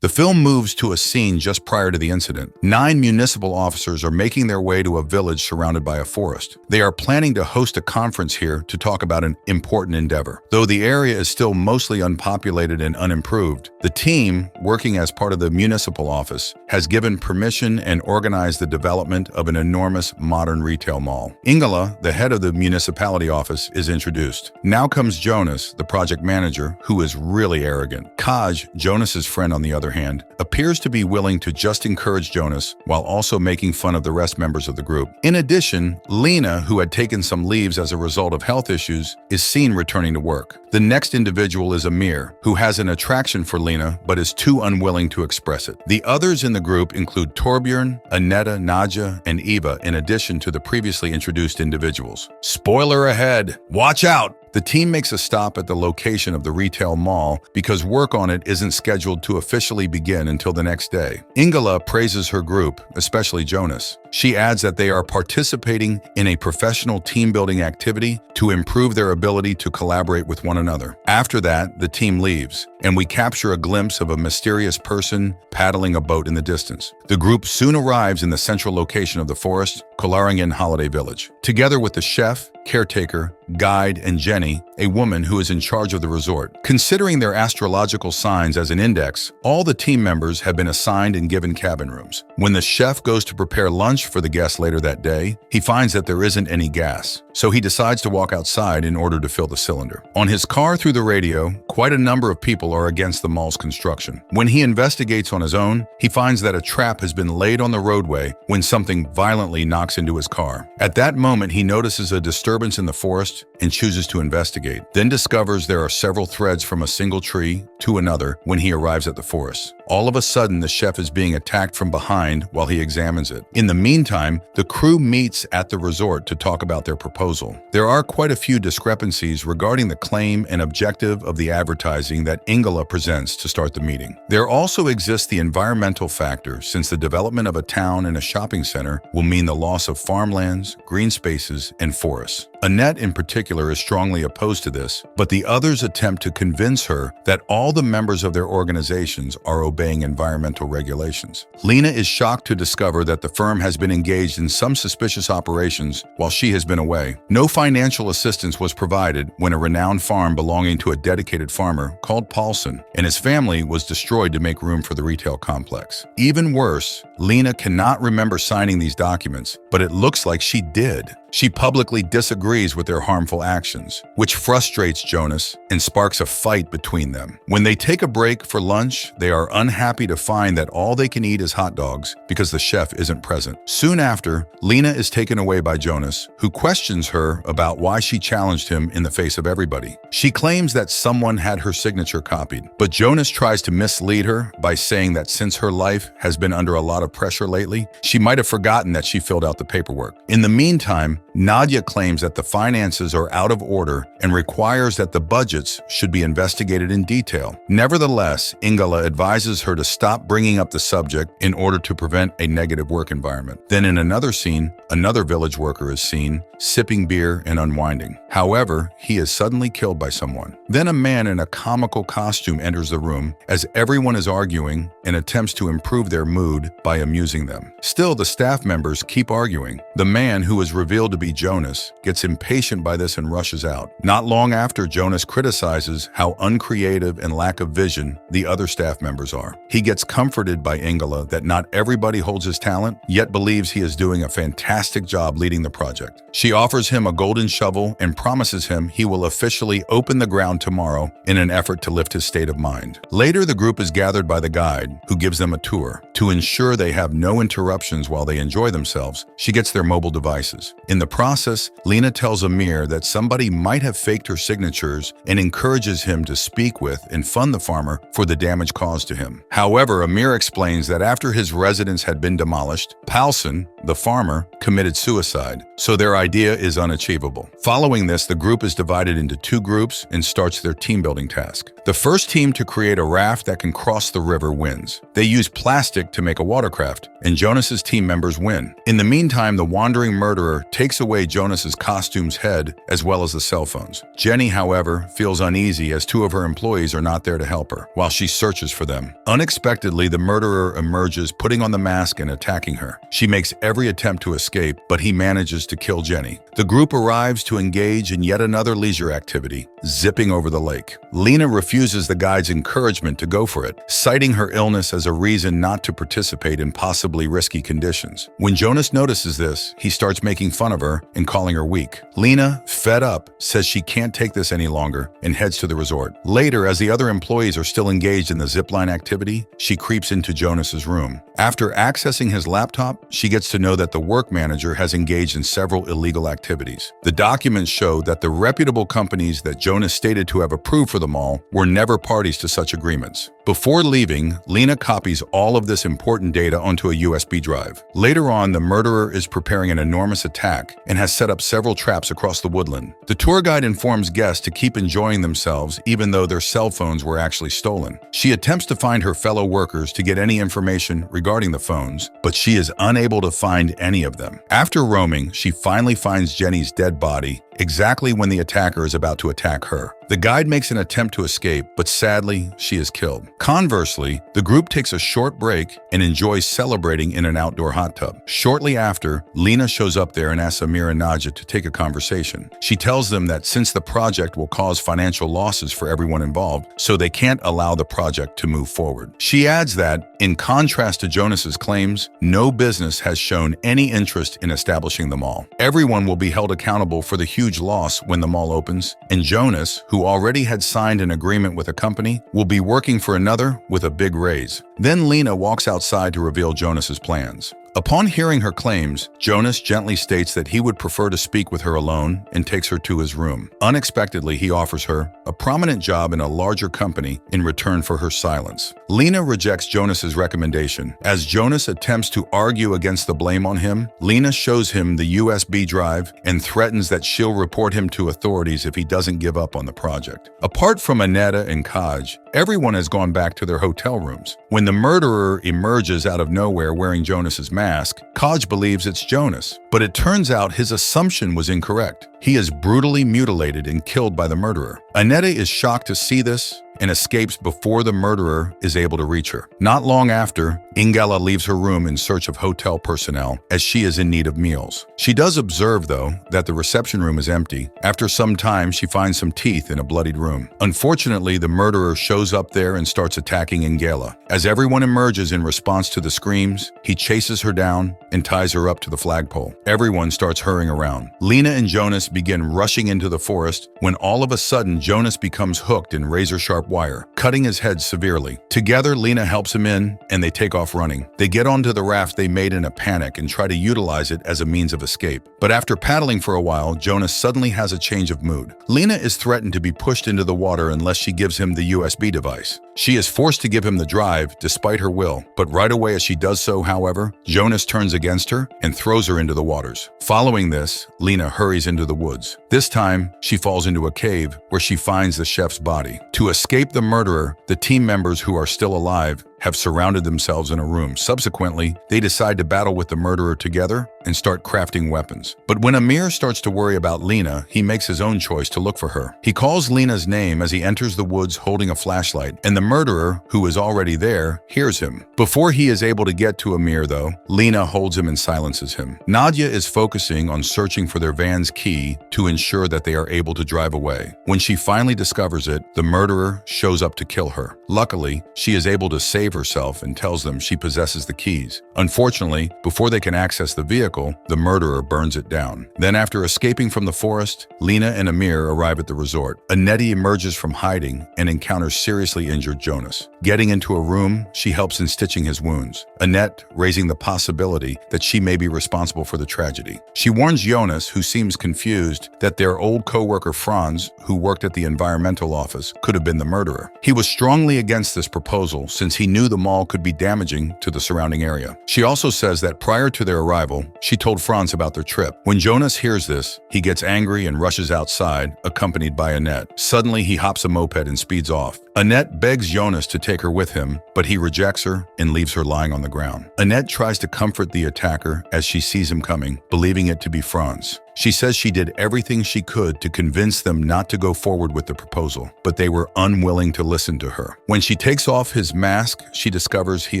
The film moves to a scene just prior to the incident. 9 municipal officers are making their way to a village surrounded by a forest. They are planning to host a conference here to talk about an important endeavor. Though the area is still mostly unpopulated and unimproved, the team, working as part of the municipal office, has given permission and organized the development of an enormous modern retail mall. Ingela, the head of the municipality office, is introduced. Now comes Jonas, the project manager, who is really arrogant. Kaj, Jonas's friend on the other hand, appears to be willing to just encourage Jonas while also making fun of the rest members of the group. In addition, Lena, who had taken some leaves as a result of health issues, is seen returning to work. The next individual is Amir, who has an attraction for Lena but is too unwilling to express it. The others in the group include Torbjörn, Aneta, Nadja, and Eva, in addition to the previously introduced individuals. Spoiler ahead! Watch out! The team makes a stop at the location of the retail mall because work on it isn't scheduled to officially begin until the next day. Ingela praises her group, especially Jonas. She adds that they are participating in a professional team-building activity to improve their ability to collaborate with one another. After that, the team leaves, and we capture a glimpse of a mysterious person paddling a boat in the distance. The group soon arrives in the central location of the forest, Kolaringen Holiday Village. Together with the chef, caretaker, guide, and Jenny, a woman who is in charge of the resort. Considering their astrological signs as an index, all the team members have been assigned and given cabin rooms. When the chef goes to prepare lunch for the guests later that day, he finds that there isn't any gas, so he decides to walk outside in order to fill the cylinder. On his car through the radio, quite a number of people are against the mall's construction. When he investigates on his own, he finds that a trap has been laid on the roadway when something violently knocks into his car. At that moment, he notices a disturbance in the forest and chooses to investigate, then discovers there are several threads from a single tree to another when he arrives at the forest. All of a sudden, the chef is being attacked from behind while he examines it. In the meantime, the crew meets at the resort to talk about their proposal. There are quite a few discrepancies regarding the claim and objective of the advertising that Ingela presents to start the meeting. There also exists the environmental factor, since the development of a town and a shopping center will mean the loss of farmlands, green spaces, and forests. Annette in particular is strongly opposed to this, but the others attempt to convince her that all the members of their organizations are obeying environmental regulations. Lena is shocked to discover that the firm has been engaged in some suspicious operations while she has been away. No financial assistance was provided when a renowned farm belonging to a dedicated farmer called Paulson and his family was destroyed to make room for the retail complex. Even worse, Lena cannot remember signing these documents, but it looks like she did. She publicly disagrees with their harmful actions, which frustrates Jonas and sparks a fight between them. When they take a break for lunch, they are unhappy to find that all they can eat is hot dogs because the chef isn't present. Soon after, Lena is taken away by Jonas, who questions her about why she challenged him in the face of everybody. She claims that someone had her signature copied, but Jonas tries to mislead her by saying that since her life has been under a lot of pressure lately, she might have forgotten that she filled out the paperwork. In the meantime, Nadja claims that the finances are out of order and requires that the budgets should be investigated in detail. Nevertheless, Ingela advises her to stop bringing up the subject in order to prevent a negative work environment. Then in another scene, another village worker is seen sipping beer and unwinding. However, he is suddenly killed by someone. Then a man in a comical costume enters the room as everyone is arguing and attempts to improve their mood by amusing them. Still, the staff members keep arguing. The man, who is revealed to be Jonas, gets impatient by this and rushes out. Not long after, Jonas criticizes how uncreative and lack of vision the other staff members are. He gets comforted by Ingela that not everybody holds his talent, yet believes he is doing a fantastic job leading the project. She offers him a golden shovel and promises him he will officially open the ground tomorrow in an effort to lift his state of mind. Later, the group is gathered by the guide, who gives them a tour. To ensure they have no interruptions while they enjoy themselves, she gets their mobile devices. In the process, Lena tells Amir that somebody might have faked her signatures and encourages him to speak with and fund the farmer for the damage caused to him. However, Amir explains that after his residence had been demolished, Paulson, the farmer, committed suicide, so their idea is unachievable. Following this, the group is divided into two groups and starts their team-building task. The first team to create a raft that can cross the river wins. They use plastic to make a watercraft, and Jonas's team members win. In the meantime, the wandering murderer takes away Jonas's costume's head as well as the cell phones. Jenny, however, feels uneasy as two of her employees are not there to help her, while she searches for them. Unexpectedly, the murderer emerges, putting on the mask and attacking her. She makes every attempt to escape, but he manages to kill Jenny. The group arrives to engage in yet another leisure activity, zipping over the lake. Lena refuses the guide's encouragement to go for it, citing her illness as a reason not to participate in possibly risky conditions. When Jonas notices this, he starts making fun of her and calling her weak. Lena, fed up, says she can't take this any longer and heads to the resort. Later, as the other employees are still engaged in the zipline activity, she creeps into Jonas's room. After accessing his laptop, she gets to know that the work manager has engaged in several illegal activities. The documents show that the reputable companies that Jonas stated to have approved for the mall were never parties to such agreements. Before leaving, Lena copies all of this important data onto a USB drive. Later on, the murderer is preparing an enormous attack and has set up several traps across the woodland. The tour guide informs guests to keep enjoying themselves even though their cell phones were actually stolen. She attempts to find her fellow workers to get any information regarding the phones, but she is unable to find any of them. After roaming, she finally finds Jenny's dead body exactly when the attacker is about to attack her. The guide makes an attempt to escape, but sadly, she is killed. Conversely, the group takes a short break and enjoys celebrating in an outdoor hot tub. Shortly after, Lena shows up there and asks Amir and Nadia to take a conversation. She tells them that since the project will cause financial losses for everyone involved, so they can't allow the project to move forward. She adds that, in contrast to Jonas's claims, no business has shown any interest in establishing the mall. Everyone will be held accountable for the huge loss when the mall opens, and Jonas, who already had signed an agreement with a company, will be working for another with a big raise. Then Lena walks outside to reveal Jonas's plans. Upon hearing her claims, Jonas gently states that he would prefer to speak with her alone and takes her to his room. Unexpectedly, he offers her a prominent job in a larger company in return for her silence. Lena rejects Jonas's recommendation. As Jonas attempts to argue against the blame on him, Lena shows him the USB drive and threatens that she'll report him to authorities if he doesn't give up on the project. Apart from Aneta and Kaj, everyone has gone back to their hotel rooms. When the murderer emerges out of nowhere wearing Jonas's mask, Kaj believes it's Jonas, but it turns out his assumption was incorrect. He is brutally mutilated and killed by the murderer. Aneta is shocked to see this and escapes before the murderer is able to reach her. Not long after, Ingela leaves her room in search of hotel personnel as she is in need of meals. She does observe, though, that the reception room is empty. After some time, she finds some teeth in a bloodied room. Unfortunately, the murderer shows up there and starts attacking Ingela. As everyone emerges in response to the screams, he chases her down and ties her up to the flagpole. Everyone starts hurrying around. Lena and Jonas begin rushing into the forest when all of a sudden Jonas becomes hooked in razor-sharp wire, cutting his head severely. Together, Lena helps him in, and they take off running. They get onto the raft they made in a panic and try to utilize it as a means of escape. But after paddling for a while, Jonas suddenly has a change of mood. Lena is threatened to be pushed into the water unless she gives him the USB device. She is forced to give him the drive, despite her will. But right away as she does so, however, Jonas turns against her and throws her into the waters. Following this, Lena hurries into the woods. This time, she falls into a cave where she finds the chef's body. To escape the murderer, the team members who are still alive have surrounded themselves in a room. Subsequently, they decide to battle with the murderer together and start crafting weapons. But when Amir starts to worry about Lena, he makes his own choice to look for her. He calls Lena's name as he enters the woods holding a flashlight, and the murderer, who is already there, hears him. Before he is able to get to Amir, though, Lena holds him and silences him. Nadia is focusing on searching for their van's key to ensure that they are able to drive away. When she finally discovers it, the murderer shows up to kill her. Luckily, she is able to save herself and tells them she possesses the keys. Unfortunately, before they can access the vehicle, the murderer burns it down. Then after escaping from the forest, Lena and Amir arrive at the resort. Annette emerges from hiding and encounters seriously injured Jonas. Getting into a room, she helps in stitching his wounds. Annette raising the possibility that she may be responsible for the tragedy. She warns Jonas, who seems confused, that their old co-worker Franz, who worked at the environmental office, could have been the murderer. He was strongly against this proposal since he knew knew the mall could be damaging to the surrounding area. She also says that prior to their arrival, she told Franz about their trip. When Jonas hears this, he gets angry and rushes outside, accompanied by Annette. Suddenly, he hops a moped and speeds off. Annette begs Jonas to take her with him, but he rejects her and leaves her lying on the ground. Annette tries to comfort the attacker as she sees him coming, believing it to be Franz. She says she did everything she could to convince them not to go forward with the proposal, but they were unwilling to listen to her. When she takes off his mask, she discovers he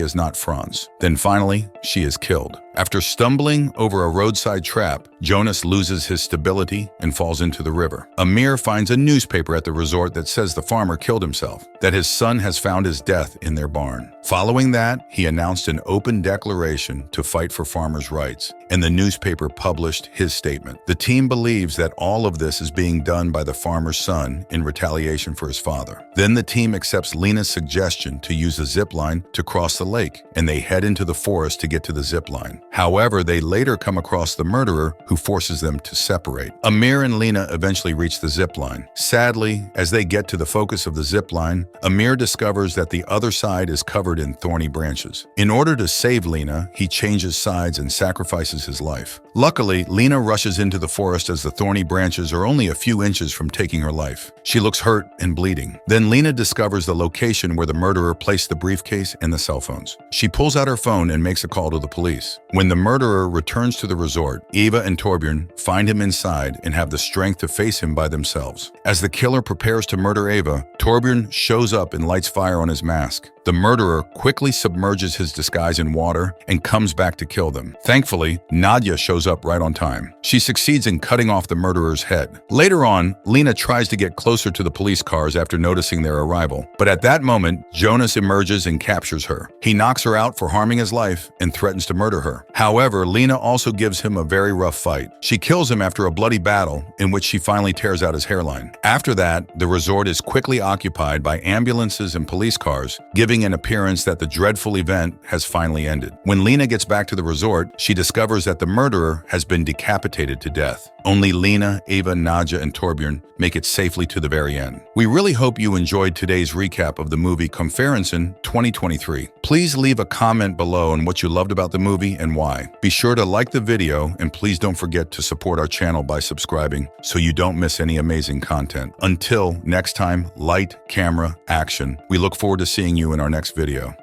is not Franz. Then finally, she is killed. After stumbling over a roadside trap, Jonas loses his stability and falls into the river. Amir finds a newspaper at the resort that says the farmer killed himself, that his son has found his death in their barn. Following that, he announced an open declaration to fight for farmers' rights, and the newspaper published his statement. The team believes that all of this is being done by the farmer's son in retaliation for his father. Then the team accepts Lena's suggestion to use a zip line to cross the lake, and they head into the forest to get to the zip line. However, they later come across the murderer who forces them to separate. Amir and Lena eventually reach the zip line. Sadly, as they get to the focus of the zip line, Amir discovers that the other side is covered in thorny branches. In order to save Lena, he changes sides and sacrifices his life. Luckily, Lena rushes into the forest as the thorny branches are only a few inches from taking her life. She looks hurt and bleeding. Then Lena discovers the location where the murderer placed the briefcase and the cell phones. She pulls out her phone and makes a call to the police. When the murderer returns to the resort, Eva and Torbjörn find him inside and have the strength to face him by themselves. As the killer prepares to murder Eva, Torbjörn shows up and lights fire on his mask. The murderer quickly submerges his disguise in water and comes back to kill them. Thankfully, Nadia shows up right on time. She succeeds in cutting off the murderer's head. Later on, Lena tries to get closer to the police cars after noticing their arrival, but at that moment, Jonas emerges and captures her. He knocks her out for harming his life and threatens to murder her. However, Lena also gives him a very rough fight. She kills him after a bloody battle in which she finally tears out his hairline. After that, the resort is quickly occupied by ambulances and police cars, giving an appearance that the dreadful event has finally ended. When Lena gets back to the resort, she discovers that the murderer has been decapitated to death. Only Lena, Eva, Nadia, and Torbjörn make it safely to the very end. We really hope you enjoyed today's recap of the movie Confronting 2023. Please leave a comment below on what you loved about the movie and why. Be sure to like the video, and please don't forget to support our channel by subscribing so you don't miss any amazing content. Until next time, light, camera, action. We look forward to seeing you in our next video.